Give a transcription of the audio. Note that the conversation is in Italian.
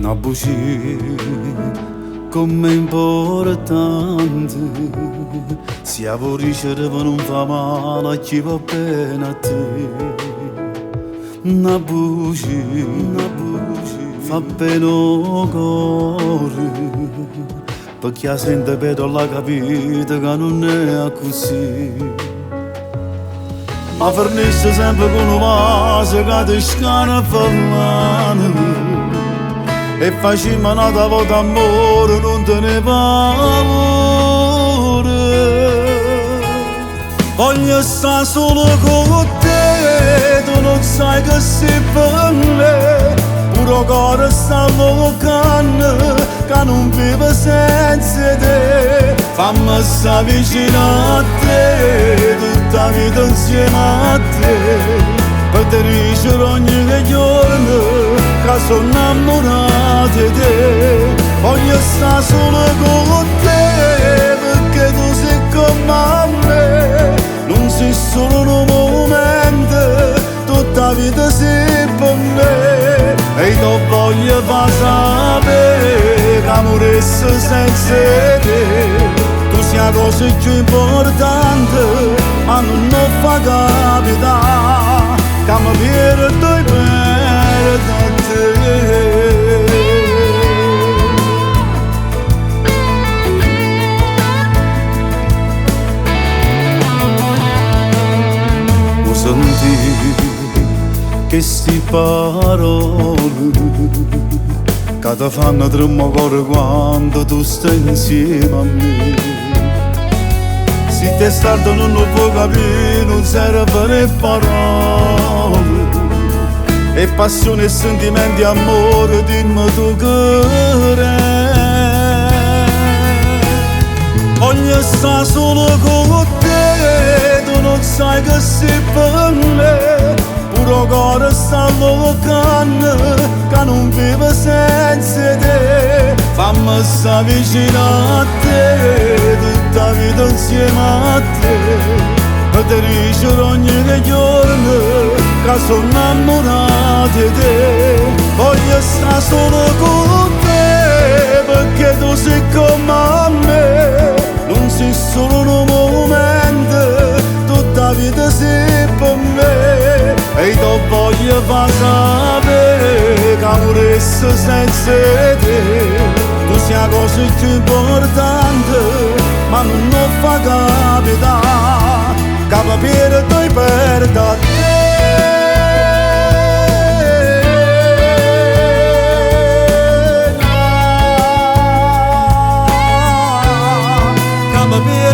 una bugia come importante, sia vuoi ricevere non fa male a chi va bene a te. Una bugia fa bene al cuore, perché sente per la capita che non è così. Ma fornisce sempre con un vaso che ti scana parlando, e facciamo una volta amore, non te ne paura. Voglio stare solo con te, tu non sai che sei bella, pure cuore sta lontano, che non vive senza te. Fammi stare vicino a te, tutta la vita insieme a te, per te dicere ogni giorno che sono innamorato di te. Voglio stare solo con te, perché tu sei come me, non sei solo un momento, tutta la vita sei per me. E io voglio far sapere che amore senza te, tu sei la cosa più importante, ma non fa capitare che mi perdo e perdo a te. Ho sentito che sti parole che ti fanno tremare cuore quando tu stai insieme a me. Se te stardo non lo può capire, non serve le parole, e passione e sentimenti, amore, dimmi tu che voglio stare solo con te, tu non sai che sei bella, pure cuore sta lontano, che non vive senza te. Fammi stare vicino a te, tutta la vita insieme a te, per te dicere ogni giorno che sono innamorato di te. Voglio stare solo con te, perché tu sei come me, non sei solo un momento, tutta la vita sei per me. E io voglio far sapere che amore senza te, tu sei la cosa più importante, ma non fa capitare che mi perdo e perdo a te. Che mi perdo